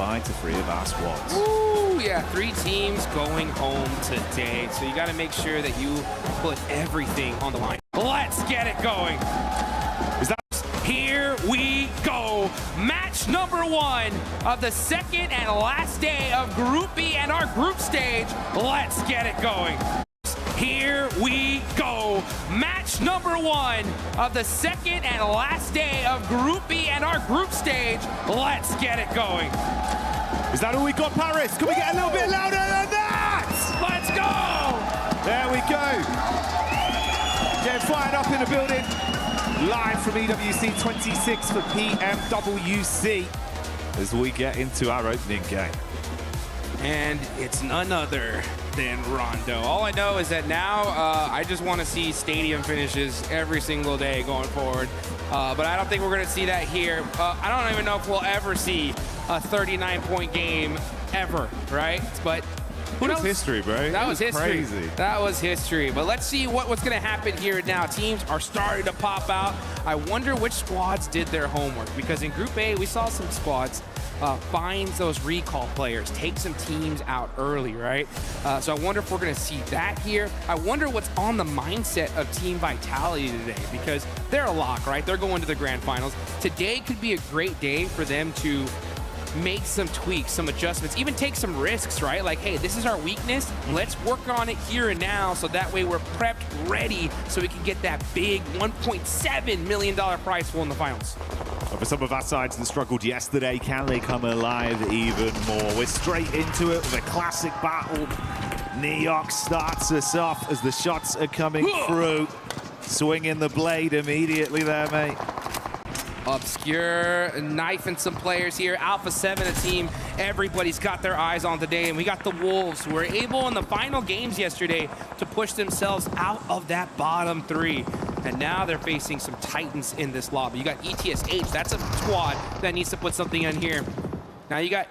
goodbye to 3 of our squads. Ooh, yeah, 3 teams going home today. So you got to make sure that you put everything on the line. Let's get it going. Here we go. Match number 1 of the second and last day of Group B and our group stage. Let's get it going. Here we go. Match number 1 of the second and last day of Group B and our group stage. Let's get it going. Is that all we got, Paris? Can we get a little bit louder than that? Let's go. There we go. Getting fired up in the building. Live from EWC 26 for PMWC as we get into our opening game. And it's none other than Rondo. All I know is that now I just want to see stadium finishes every single day going forward. But I don't think we're going to see that here. I don't even know if we'll ever see a 39-point game ever, right? But who knows? That was history, bro. That was history. Crazy. That was history. But let's see what's going to happen here now. Teams are starting to pop out. I wonder which squads did their homework, because in Group A, we saw some squads finds those recall players, take some teams out early, right? So I wonder if we're going to see that here. I wonder what's on the mindset of Team Vitality today, because they're a lock, right? They're going to the grand finals. Today could be a great day for them to make some tweaks, some adjustments, even take some risks, right? Like, hey, this is our weakness. Let's work on it here and now, so that way we're prepped, ready, so we can get that big $1.7 million prize pool in the finals. Well, for some of our sides that struggled yesterday, can they come alive even more? We're straight into it with a classic battle. Neox starts us off as the shots are coming through. Swinging the blade immediately there, mate. Obscure knifing some players here. Alpha 7, a team everybody's got their eyes on today. And we got the Wolves, who were able in the final games yesterday to push themselves out of that bottom 3. And now they're facing some Titans in this lobby. You got ETSH, that's a squad that needs to put something in here. Now you got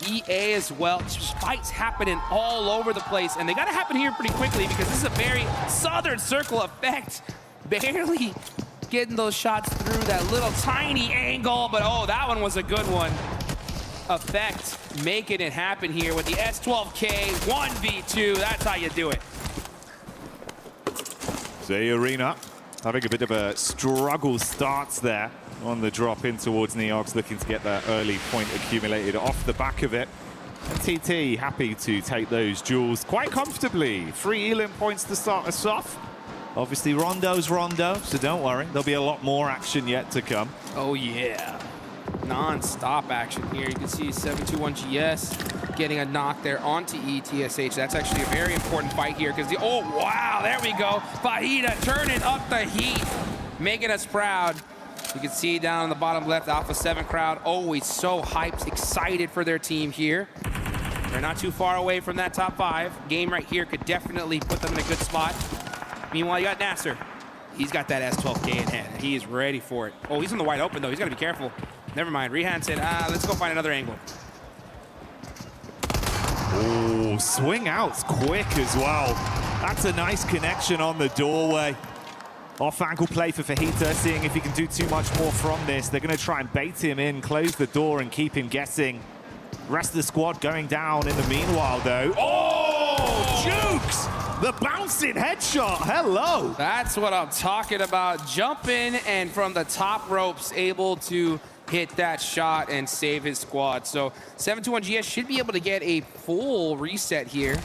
EA as well. Just fights happening all over the place. And they got to happen here pretty quickly, because this is a very Southern Circle effect. Barely getting those shots through that little tiny angle, but oh, that one was a good one. Effect making it happen here with the S12K 1v2. That's how you do it. Zay Arena having a bit of a struggle starts there on the drop in towards Neox, looking to get that early point accumulated off the back of it. And TT happy to take those duels quite comfortably. 3 Elim points to start us off. Obviously, Rondo's Rondo, so don't worry. There'll be a lot more action yet to come. Oh, yeah. Non-stop action here. You can see 721GS getting a knock there onto ETSH. That's actually a very important fight here, because oh, wow, there we go. Fajita turning up the heat, making us proud. You can see down on the bottom left, Alpha 7 crowd, always so hyped, excited for their team here. They're not too far away from that top 5. Game right here could definitely put them in a good spot. Meanwhile, you got Nasser. He's got that S12K in hand. He is ready for it. Oh, he's in the wide open, though. He's got to be careful. Never mind. Rehan said, let's go find another angle. Oh, swing outs quick as well. That's a nice connection on the doorway. Off-ankle play for Fajita, seeing if he can do too much more from this. They're going to try and bait him in, close the door, and keep him guessing. Rest of the squad going down in the meanwhile, though. Oh, Jukes! The bouncing headshot, hello! That's what I'm talking about. Jumping and from the top ropes, able to hit that shot and save his squad. So 721GS should be able to get a full reset here.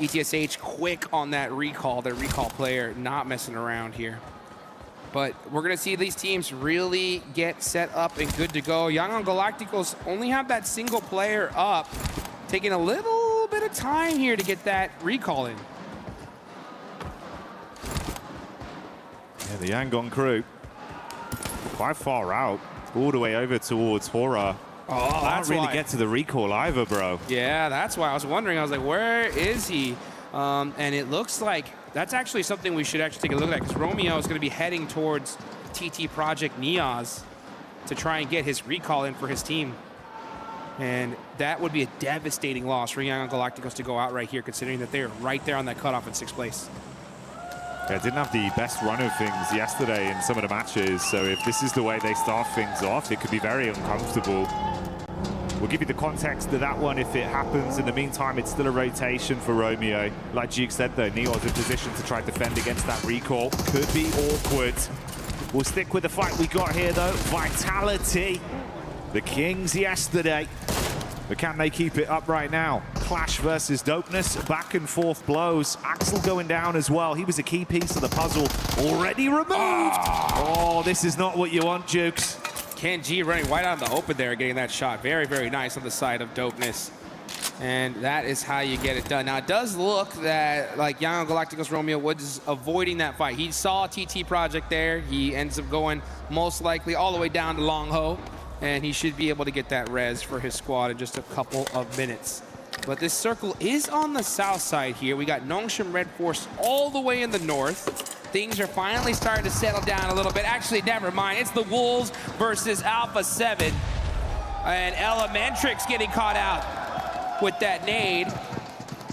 ETSH quick on that recall, the recall player not messing around here. But we're gonna see these teams really get set up and good to go. Young on Galacticos only have that single player up, taking a little bit of time here to get that recall in. Yeah, the Yangon crew quite far out, all the way over towards Horror. Oh, that's Can't really why. get to the recall either, bro. Yeah, that's why I was wondering. I was like, where is he? And it looks like that's actually something we should actually take a look at, because Romeo is going to be heading towards TT Project Niaz to try and get his recall in for his team. And that would be a devastating loss for Young Galacticos to go out right here, considering that they're right there on that cutoff in 6th place. Yeah, didn't have the best run of things yesterday in some of the matches, so if this is the way they start things off, it could be very uncomfortable. We'll give you the context to that one if it happens. In the meantime, it's still a rotation for Romeo. Like Duke said, though, Neo's in position to try to defend against that recall. Could be awkward. We'll stick with the fight we got here, though. Vitality. The Kings yesterday. But can they keep it up right now? Clash versus Dopeness. Back and forth blows. Axel going down as well. He was a key piece of the puzzle. Already removed. Oh, this is not what you want, Jukes. Ken G running wide out in the open there, getting that shot. Very, very nice on the side of Dopeness. And that is how you get it done. Now, it does look that, like, Young Galacticos Romeo was avoiding that fight. He saw TT Project there. He ends up going, most likely, all the way down to Long Ho. And he should be able to get that res for his squad in just a couple of minutes. But this circle is on the south side here. We got Nongshim Red Force all the way in the north. Things are finally starting to settle down a little bit. Actually, never mind. It's the Wolves versus Alpha 7. And Elementrix getting caught out with that nade.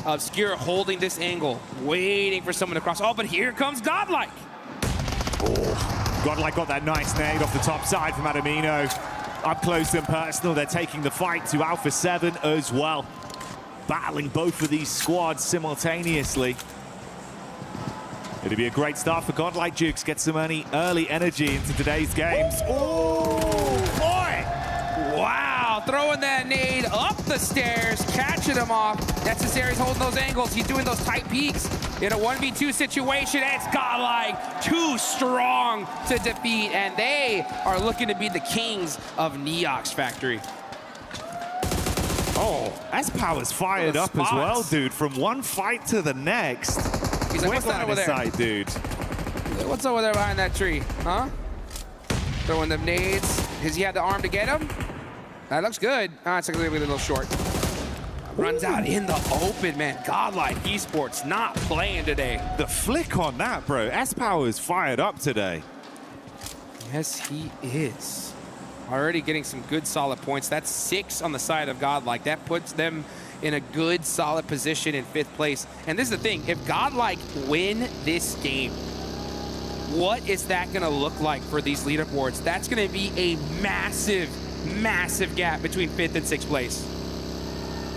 Obscure holding this angle, waiting for someone to cross. Oh, but here comes Godlike. Oh, Godlike got that nice nade off the top side from Adamino. Up close and personal, they're taking the fight to Alpha 7 as well. Battling both of these squads simultaneously. It'll be a great start for Godlike. Jukes. Get some early energy into today's games. Oh, boy! Wow, throwing that nade up the stairs, catching him off. Necessary's holding those angles. He's doing those tight peaks in a 1v2 situation. It's Godlike, too strong to defeat, and they are looking to be the kings of Neox Factory. Oh, S-Power's fired up as well, dude. From one fight to the next. He's like, what's that over there? Side, dude. What's over there behind that tree, huh? Throwing them nades. Has he had the arm to get him? That looks good. Ah, it's a little short. Runs out in the open, man. Godlike Esports not playing today. The flick on that, bro. S-Power's fired up today. Yes, he is. Already getting some good, solid points. That's 6 on the side of Godlike. That puts them in a good, solid position in 5th place. And this is the thing. If Godlike win this game, what is that going to look like for these leaderboards? That's going to be a massive, massive gap between 5th and 6th place.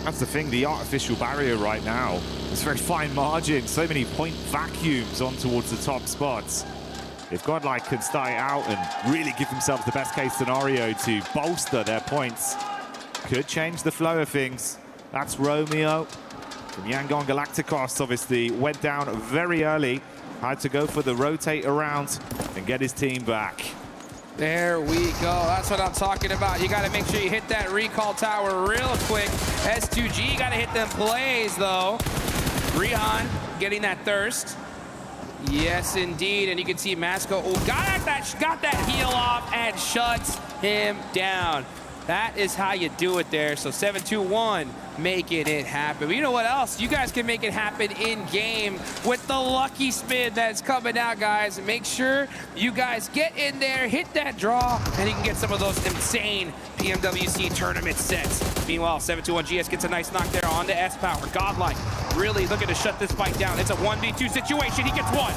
That's the thing, the artificial barrier right now. It's very fine margin, so many point vacuums on towards the top spots. If Godlike can start out and really give themselves the best case scenario to bolster their points, could change the flow of things. That's Romeo from Yangon Galacticos, obviously went down very early, had to go for the rotate around and get his team back. There we go. That's what I'm talking about. You got to make sure you hit that recall tower real quick. S2G got to hit them plays, though. Rihan getting that thirst. Yes, indeed. And you can see Masco got that heel off and shuts him down. That is how you do it there. So 7-2-1, making it happen. But you know what else? You guys can make it happen in-game with the lucky spin that's coming out, guys. Make sure you guys get in there, hit that draw, and you can get some of those insane PMWC tournament sets. Meanwhile, 7-2-1 GS gets a nice knock there onto S-Power. Godlike really looking to shut this fight down. It's a 1v2 situation. He gets one.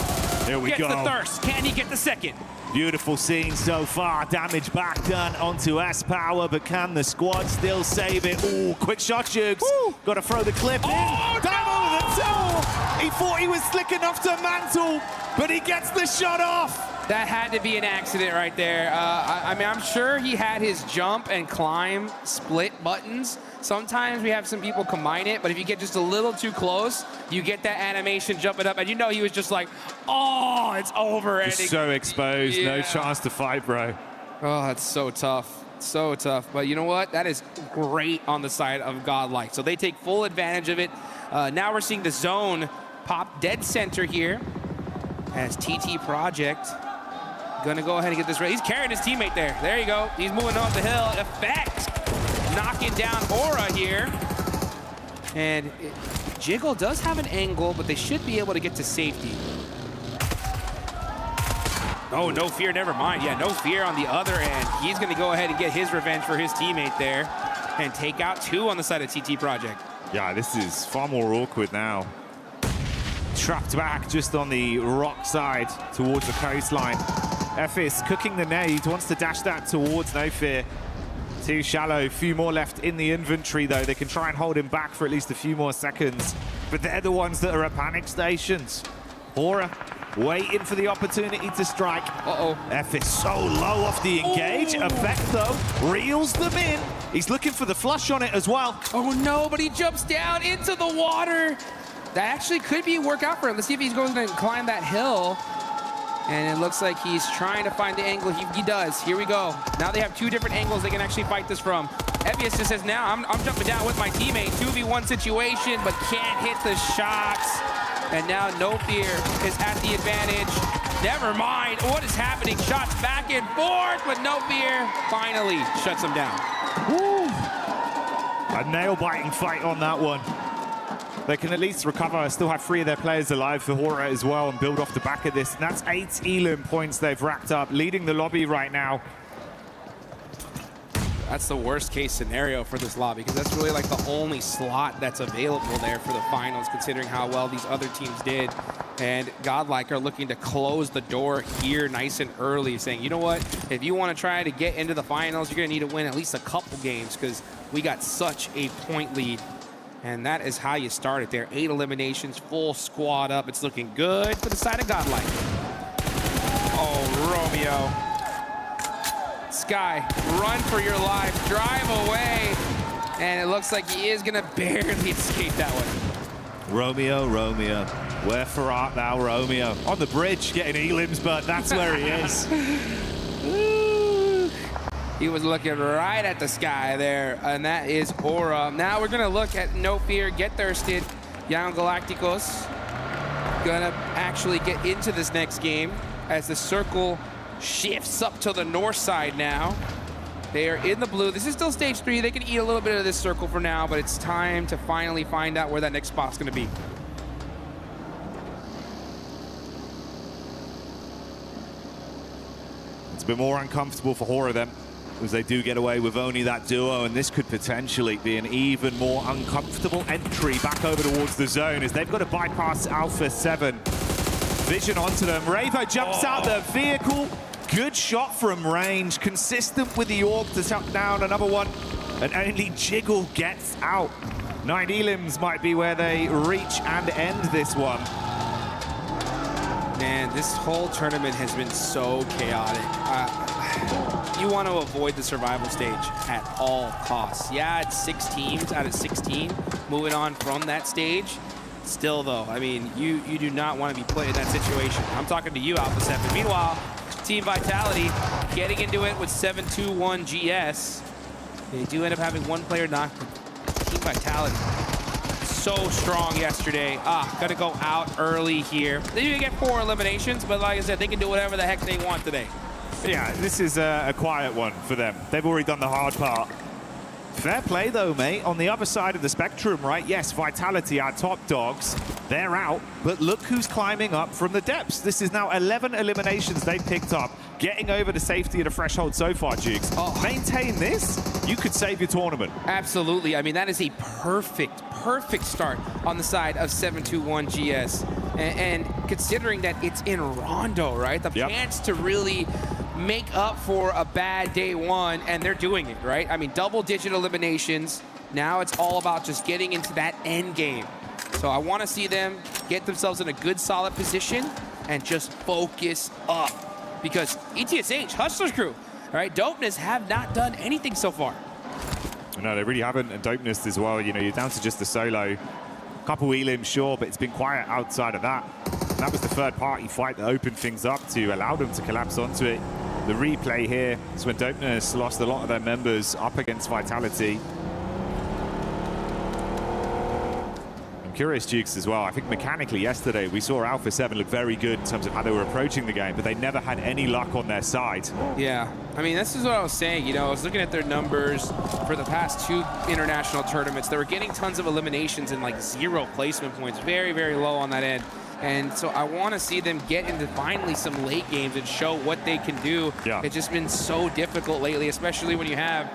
There we go. Gets the thirst. Can he get the second? Beautiful scene so far. Damage back done onto S-Power, but can the squad still save it? Ooh, quick shot, Jukes. Got to throw the clip in. Down over the toe. He thought he was slick enough to mantle, but he gets the shot off. That had to be an accident right there. I mean, I'm sure he had his jump and climb split buttons. Sometimes we have some people combine it, but if you get just a little too close, you get that animation jumping up, and you know he was just like, oh, it's over. Just so exposed, yeah. No chance to fight, bro. Oh, that's so tough. So tough. But you know what? That is great on the side of Godlike. So they take full advantage of it. Now we're seeing the zone pop dead center here as TT Project gonna go ahead and get this ready. He's carrying his teammate there. There you go. He's moving off the hill. Effect. Knocking down Aura here. And Jiggle does have an angle, but they should be able to get to safety. Oh, no fear, never mind. Yeah, no fear on the other end. He's gonna go ahead and get his revenge for his teammate there and take out 2 on the side of TT Project. Yeah, this is far more awkward now. Trapped back just on the rock side towards the coastline. FS cooking the nade, wants to dash that towards No Fear. Too shallow. A few more left in the inventory, though. They can try and hold him back for at least a few more seconds. But they're the ones that are at panic stations. Hora waiting for the opportunity to strike. F is so low off the engage. Effect, though, reels them in. He's looking for the flush on it as well. Oh, no, but he jumps down into the water. That actually could be a workout for him. Let's see if he's going to climb that hill. And it looks like he's trying to find the angle. He does. Here we go. Now they have two different angles they can actually fight this from. Evius just says, now I'm jumping down with my teammate. 2v1 situation, but can't hit the shots. And now No Fear is at the advantage. Never mind. What is happening? Shots back and forth, but No Fear finally shuts him down. Woo. A nail-biting fight on that one. They can at least recover, still have 3 of their players alive for Hora as well, and build off the back of this. And that's 8 Elim points they've racked up, leading the lobby right now. That's the worst case scenario for this lobby, because that's really like the only slot that's available there for the finals, considering how well these other teams did. And Godlike are looking to close the door here nice and early, saying, you know what, if you want to try to get into the finals, you're going to need to win at least a couple games, because we got such a point lead. And that is how you start it there. 8 eliminations, full squad up. It's looking good for the side of Godlike. Oh, Romeo. Sky, run for your life. Drive away. And it looks like he is going to barely escape that one. Romeo, wherefore art thou, Romeo? On the bridge, getting Elim's, but that's where he is. He was looking right at the sky there, and that is Aura. Now we're gonna look at No Fear, Get Thirsted. Young Galacticos gonna actually get into this next game as the circle shifts up to the north side now. They are in the blue. This is still stage 3. They can eat a little bit of this circle for now, but it's time to finally find out where that next spot's gonna be. It's a bit more uncomfortable for Hora then, as they do get away with only that duo, and this could potentially be an even more uncomfortable entry back over towards the zone, as they've got to bypass Alpha 7. Vision onto them. Ravo jumps out the vehicle. Good shot from range, consistent with the Orc to shut down another one, and only Jiggle gets out. 9 Elims might be where they reach and end this one. Man, this whole tournament has been so chaotic. You want to avoid the survival stage at all costs. Yeah, it's 6 teams out of 16 moving on from that stage. Still, though, I mean, you do not want to be put in that situation. I'm talking to you, Alpha 7. Meanwhile, Team Vitality getting into it with 7-2-1 GS. They do end up having one player knocked. Team Vitality, so strong yesterday. Gonna go out early here. They do get 4 eliminations, but like I said, they can do whatever the heck they want today. Yeah, this is a quiet one for them. They've already done the hard part. Fair play, though, mate. On the other side of the spectrum, right? Yes, Vitality, our top dogs, they're out. But look who's climbing up from the depths. This is now 11 eliminations they've picked up, getting over the safety of the threshold so far, Jukes. Maintain this, you could save your tournament. Absolutely. I mean, that is a perfect start on the side of 7-2-1 GS. And considering that it's in Rondo, right? The chance to really make up for a bad day one, and they're doing it, right? I mean, double-digit eliminations. Now it's all about just getting into that end game. So I want to see them get themselves in a good, solid position and just focus up. Because ETSH, Hustler's crew, right? Dopeness have not done anything so far. No, they really haven't, and Dopeness as well. You know, you're down to just the solo. Couple Elim, sure, but it's been quiet outside of that. And that was the third-party fight that opened things up to allow them to collapse onto it. The replay here is when Dopeness lost a lot of their members up against Vitality. I'm curious, Jukes, as well. I think mechanically yesterday we saw Alpha 7 look very good in terms of how they were approaching the game, but they never had any luck on their side. Yeah, I mean, this is what I was saying. You know, I was looking at their numbers for the past 2 international tournaments. They were getting tons of eliminations and like 0 placement points. Very, very low on that end. And so I want to see them get into finally some late games and show what they can do. Yeah. It's just been so difficult lately, especially when you have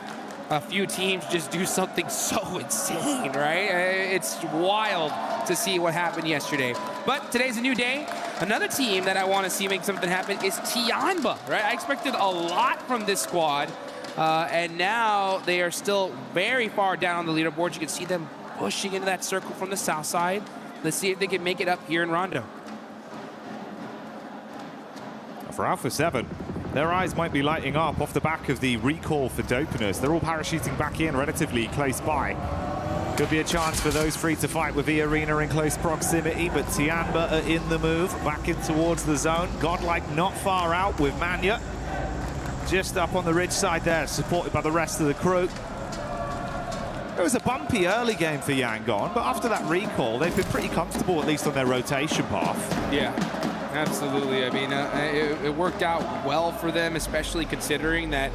a few teams just do something so insane, right? It's wild to see what happened yesterday. But today's a new day. Another team that I want to see make something happen is Tianba, right? I expected a lot from this squad, And now they are still very far down on the leaderboard. You can see them pushing into that circle from the south side. Let's see if they can make it up here in Rondo. For Alpha 7, their eyes might be lighting up off the back of the recall for Dopeness. They're all parachuting back in relatively close by. Could be a chance for those three to fight with the arena in close proximity, but Tianba are in the move, back in towards the zone. Godlike not far out with Manya. Just up on the ridge side there, supported by the rest of the crew. It was a bumpy early game for Yangon, but after that recall, they've been pretty comfortable, at least on their rotation path. Yeah, absolutely. I mean, it worked out well for them, especially considering that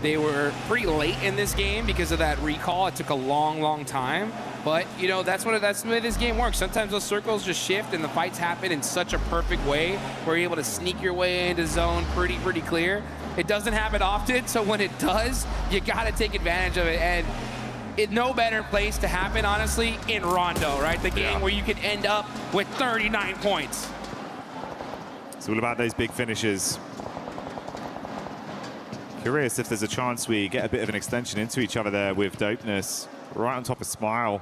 they were pretty late in this game because of that recall. It took a long time. But, you know, that's the way this game works. Sometimes those circles just shift and the fights happen in such a perfect way where you're able to sneak your way into zone pretty clear. It doesn't happen often, so when it does, you got to take advantage of it. And it's no better place to happen, honestly, in Rondo, right? The game where you could end up with 39 points. It's all about those big finishes. Curious if there's a chance we get a bit of an extension into each other there with Dopeness. Right on top of Smile.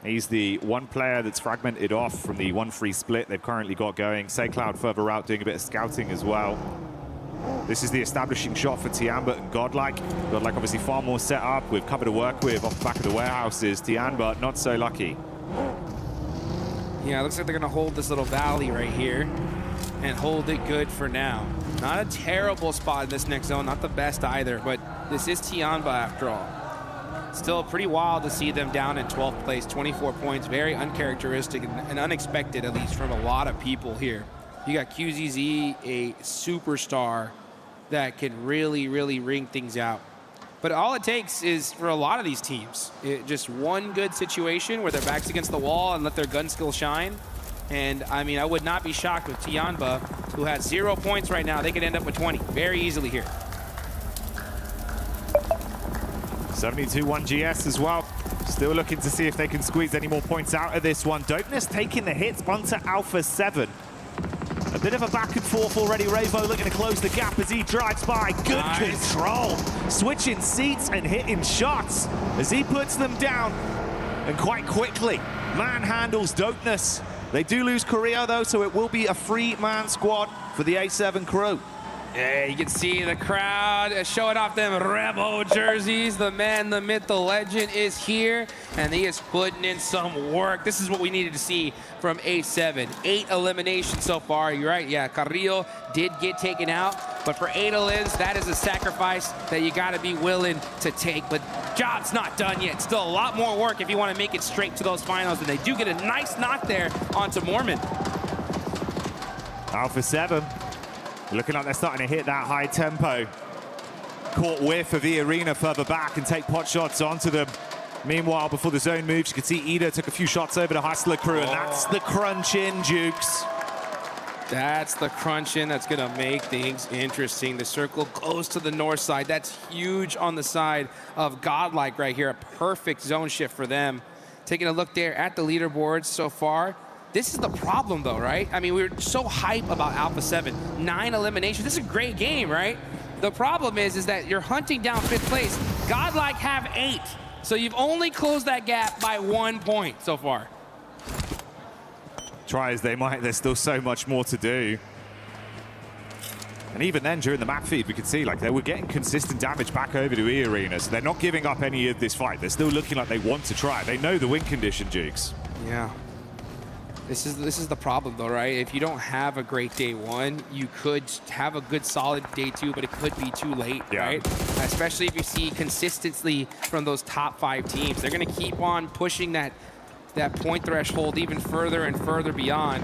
He's the one player that's fragmented off from the 1-3 split they've currently got going. SayCloud further out doing a bit of scouting as well. This is the establishing shot for Tianba and Godlike. Godlike obviously far more set up with cover to work with off the back of the warehouses. Tianba not so lucky. Yeah, it looks like they're going to hold this little valley right here and hold it good for now. Not a terrible spot in this next zone, not the best either, but this is Tianba after all. Still pretty wild to see them down in 12th place, 24 points, very uncharacteristic and unexpected, at least from a lot of people here. You got QZZ, a superstar that can really ring things out. But all it takes is, for a lot of these teams, just one good situation where their back's against the wall and let their gun skill shine. And, I mean, I would not be shocked with Tianba, who has 0 points right now. They could end up with 20 very easily here. 72-1 GS as well. Still looking to see if they can squeeze any more points out of this one. Dopeness taking the hits onto Alpha 7. A bit of a back and forth already. Ravo looking to close the gap as he drives by. Good control. Switching seats and hitting shots as he puts them down. And quite quickly, manhandles Dopeness. They do lose Korea though, so it will be a 3-man squad for the A7 crew. Yeah, you can see the crowd showing off them Revo jerseys. The man, the myth, the legend is here, and he is putting in some work. This is what we needed to see from A7. 8 eliminations so far. You're right, yeah, Carrillo did get taken out, but for 8 elims, that is a sacrifice that you got to be willing to take. But job's not done yet. Still a lot more work if you want to make it straight to those finals, and they do get a nice knock there onto Mormon. Alpha 7. Looking like they're starting to hit that high tempo. Caught whiff of the arena further back and take pot shots onto them. Meanwhile, before the zone moves, you can see Ida took a few shots over the Hustler crew, and that's the crunch in, Jukes. That's the crunch in that's going to make things interesting. The circle goes to the north side. That's huge on the side of Godlike right here. A perfect zone shift for them. Taking a look there at the leaderboards so far. This is the problem, though, right? I mean, we were so hype about Alpha 7. 9 eliminations. This is a great game, right? The problem is that you're hunting down 5th place. Godlike have 8. So you've only closed that gap by 1 point so far. Try as they might, there's still so much more to do. And even then, during the map feed, we could see like they were getting consistent damage back over to E-Arena, so they're not giving up any of this fight. They're still looking like they want to try. They know the win condition, Jukes. Yeah. This is the problem, though, right? If you don't have a great day 1, you could have a good, solid day 2, but it could be too late, right? Especially if you see consistency from those top 5 teams. They're going to keep on pushing that point threshold even further and further beyond.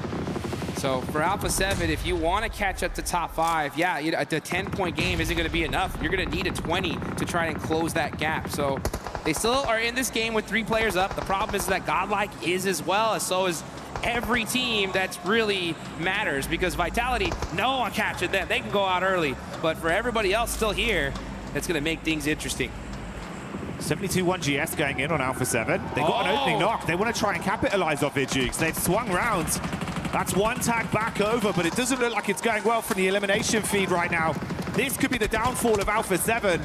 So for Alpha 7, if you want to catch up to top 5, yeah, the 10-point game isn't going to be enough. You're going to need a 20 to try and close that gap. So they still are in this game with 3 players up. The problem is that Godlike is as well, as so is every team that really matters, because Vitality, no one captured them. They can go out early. But for everybody else still here, it's going to make things interesting. 72-1 GS going in on Alpha 7. They got an opening knock. They want to try and capitalize off it, Jukes. They've swung rounds. That's one tag back over, but it doesn't look like it's going well from the elimination feed right now. This could be the downfall of Alpha 7.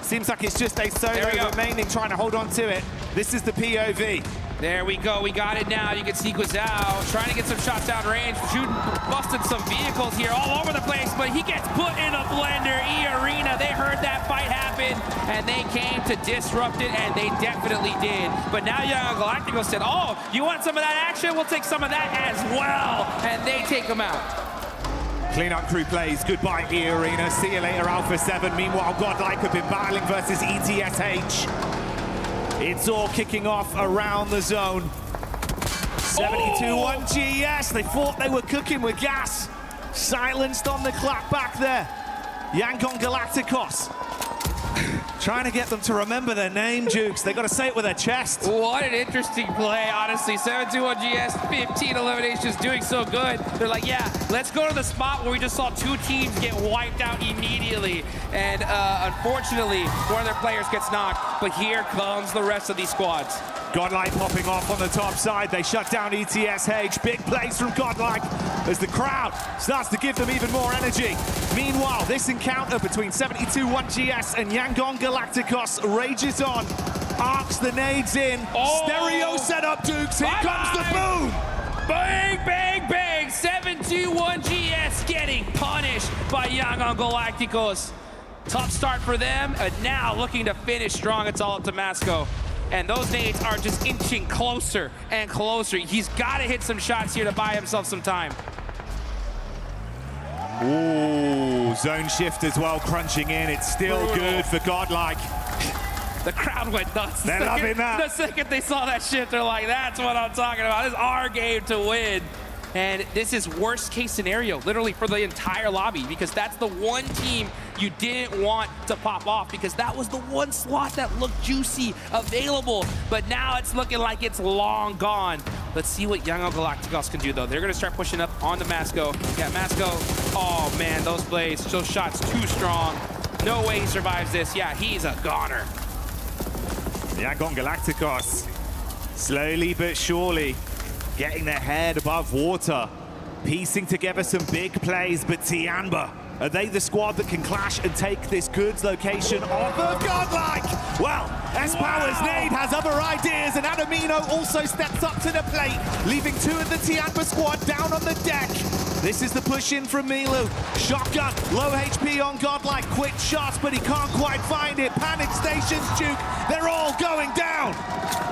Seems like it's just a solo remaining, trying to hold on to it. This is the POV. There we go. We got it now. You can see Guizhou trying to get some shots down range, shooting, busted some vehicles here all over the place, but he gets put in a blender. E-Arena, they heard that fight happen, and they came to disrupt it, and they definitely did. But now Young Galacticos said, oh, you want some of that action? We'll take some of that as well. And they take him out. Cleanup crew plays. Goodbye, E-Arena. See you later, Alpha 7. Meanwhile, Godlike have been battling versus ETSH. It's all kicking off around the zone. 72-1 GS. They thought they were cooking with gas. Silenced on the clap back there. Yangon Galacticos. Trying to get them to remember their name, Jukes. They got to say it with their chest. What an interesting play, honestly. 7-2-1 GS, 15 eliminations, doing so good. They're like, yeah, let's go to the spot where we just saw two teams get wiped out immediately. And unfortunately, one of their players gets knocked. But here comes the rest of these squads. Godlike popping off on the top side. They shut down ETSH. Big plays from Godlike as the crowd starts to give them even more energy. Meanwhile, this encounter between 72-1 GS and Yangon Galacticos rages on. Arcs the nades in. Oh. Stereo setup, Dukes. Here comes the boom. Bang, bang, bang. 7-2-1 GS getting punished by Yangon Galacticos. Tough start for them, and now looking to finish strong. It's all up to Masco. And those nades are just inching closer and closer. He's got to hit some shots here to buy himself some time. Ooh, zone shift as well, crunching in. It's still good for Godlike. The crowd went nuts. They're loving that. The second they saw that shift, they're like, that's what I'm talking about. This is our game to win. And this is worst case scenario, literally for the entire lobby, because that's the one team you didn't want to pop off, because that was the one slot that looked juicy, available. But now it's looking like it's long gone. Let's see what Yangon Galacticos can do, though. They're going to start pushing up on the Masco. Yeah, Masco, oh man, those blades, those shots too strong. No way he survives this. Yeah, he's a goner. Yangon Galacticos, slowly but surely, getting their head above water, piecing together some big plays, but Tianba, are they the squad that can clash and take this goods location off of Godlike? Well, S-Power's nade has other ideas, and Adamino also steps up to the plate, leaving two of the Tianba squad down on the deck. This is the push in from Milu. Shotgun, low HP on Godlike, quick shots, but he can't quite find it. Panic stations, Duke, they're all going down.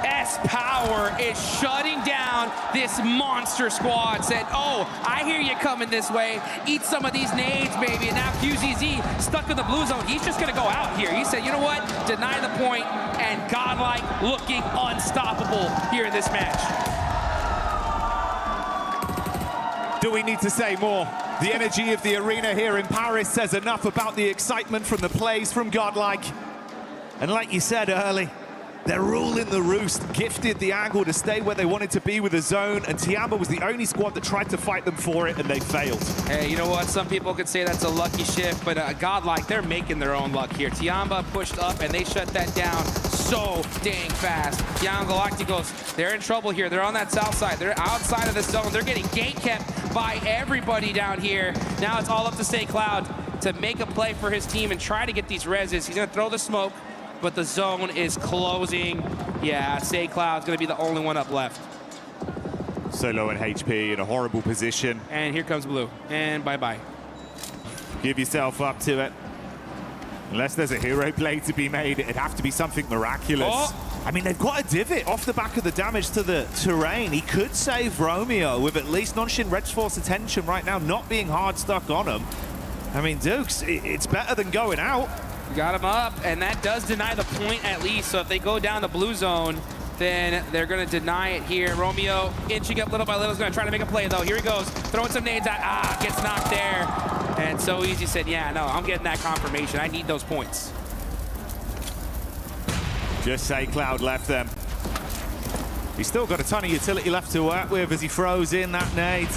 S-Power is shutting down this monster squad. Said, oh, I hear you coming this way. Eat some of these nades, baby. And now QZZ stuck in the blue zone. He's just going to go out here. He said, you know what? Deny the point, and Godlike looking unstoppable here in this match. Do we need to say more? The energy of the arena here in Paris says enough about the excitement from the plays from Godlike. And like you said early, they're ruling the roost, gifted the angle to stay where they wanted to be with the zone, and Tianba was the only squad that tried to fight them for it, and they failed. Hey, you know what? Some people could say that's a lucky shift, but Godlike, they're making their own luck here. Tianba pushed up, and they shut that down so dang fast. Yangon Galacticos, they're in trouble here. They're on that south side. They're outside of the zone. They're getting gate kept by everybody down here. Now it's all up to Say Cloud to make a play for his team and try to get these reses. He's going to throw the smoke, but the zone is closing. Yeah, Say Cloud's going to be the only one up left. So low in HP, in a horrible position. And here comes Blue. And bye-bye. Give yourself up to it. Unless there's a hero play to be made, it'd have to be something miraculous. Oh. I mean, they've got a divot off the back of the damage to the terrain. He could save Romeo with at least Nonshin Red Force attention right now, not being hard stuck on him. I mean, Dukes, it's better than going out. Got him up, and that does deny the point at least. So if they go down the blue zone, then they're going to deny it here. Romeo inching up little by little is going to try to make a play, though. Here he goes, throwing some nades out. Gets knocked there. And so easy said, yeah, no, I'm getting that confirmation. I need those points. Just Say Cloud left them. He's still got a ton of utility left to work with as he throws in that nade.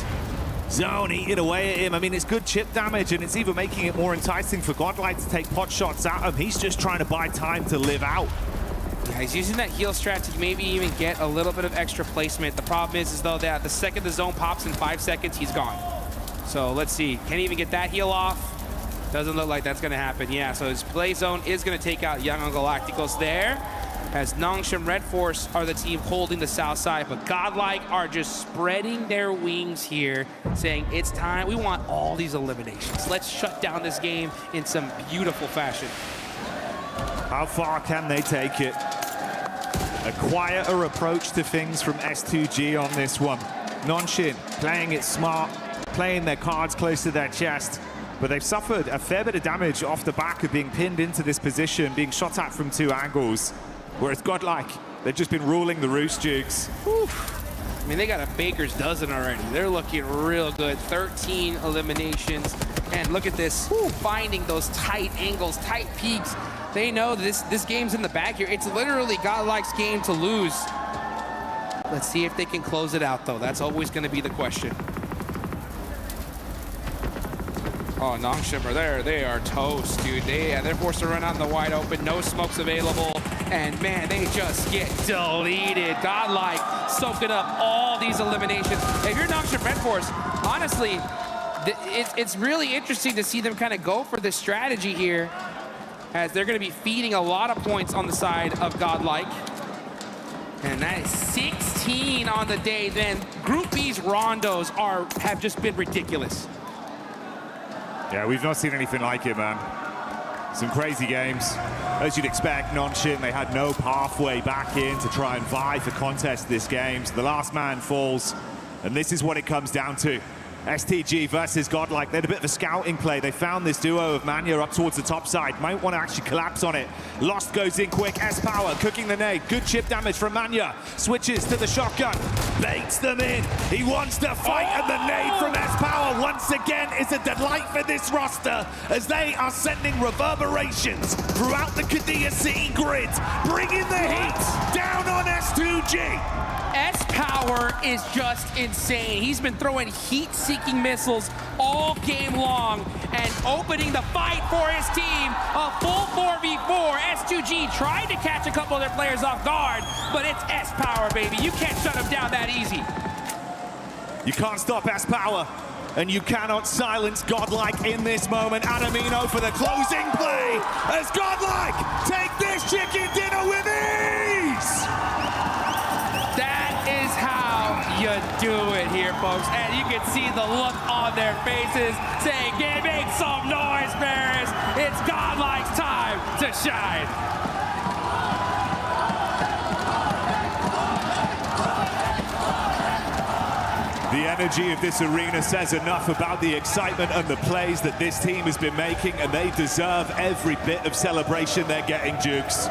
Zone eating away at him. I mean, it's good chip damage, and it's even making it more enticing for Godlike to take pot shots at him. He's just trying to buy time to live out. Yeah, he's using that heal strat to maybe even get a little bit of extra placement. The problem is though, that the second the zone pops in 5 seconds, he's gone. So let's see. Can't even get that heal off. Doesn't look like that's going to happen. Yeah, so his play zone is going to take out Young Galacticos there, as Nongshim Red Force are the team holding the south side, but Godlike are just spreading their wings here, saying it's time. We want all these eliminations. Let's shut down this game in some beautiful fashion. How far can they take it? A quieter approach to things from S2G on this one. Nongshim playing it smart, playing their cards close to their chest, but they've suffered a fair bit of damage off the back of being pinned into this position, being shot at from 2 angles. Whereas Godlike, they've just been ruling the roost, Jukes. Whew. I mean, they got a baker's dozen already. They're looking real good. 13 eliminations. And look at this, finding those tight angles, tight peaks. They know this game's in the bag here. It's literally Godlike's game to lose. Let's see if they can close it out, though. That's always going to be the question. Oh, Nongshim are there. They are toast, dude. They're forced to run out in the wide open. No smokes available. And, man, they just get deleted. Godlike soaking up all these eliminations. If you're Nongshim Red Force, honestly, it's really interesting to see them kind of go for this strategy here, as they're going to be feeding a lot of points on the side of Godlike. And that is 16 on the day. Then Group B's rondos have just been ridiculous. Yeah, we've not seen anything like it, man. Some crazy games. As you'd expect, Nongshim, they had no pathway back in to try and vie for contest this game. So the last man falls, and this is what it comes down to. STG versus Godlike. They had a bit of a scouting play. They found this duo of Manya up towards the top side. Might want to actually collapse on it. Lost goes in quick. S-Power cooking the nade. Good chip damage from Manya. Switches to the shotgun. Baits them in. He wants to fight, and the nade from S-Power once again is a delight for this roster, as they are sending reverberations throughout the Qiddiya City grid, bringing the heat down on S2G. S-Power is just insane. He's been throwing heat-seeking missiles all game long and opening the fight for his team. A full 4v4. S2G tried to catch a couple of their players off guard, but it's S-Power, baby. You can't shut him down that easy. You can't stop S-Power, and you cannot silence Godlike in this moment. Adamino for the closing play as Godlike take this chicken dinner with ease. That is how you do it here, folks. And you can see the look on their faces saying, make some noise, Bears. It's Godlike's time to shine. The energy of this arena says enough about the excitement and the plays that this team has been making, and they deserve every bit of celebration they're getting, Jukes.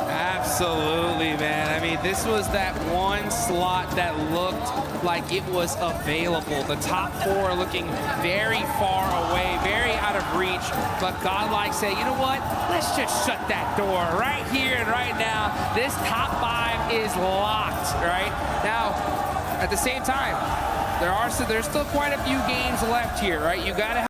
Absolutely, man. I mean, this was that one slot that looked like it was available. The top 4 looking very far away, very out of reach. But Godlike say, you know what? Let's just shut that door right here and right now. This top 5 is locked, right? Now, at the same time, there's still quite a few games left here, right? You got to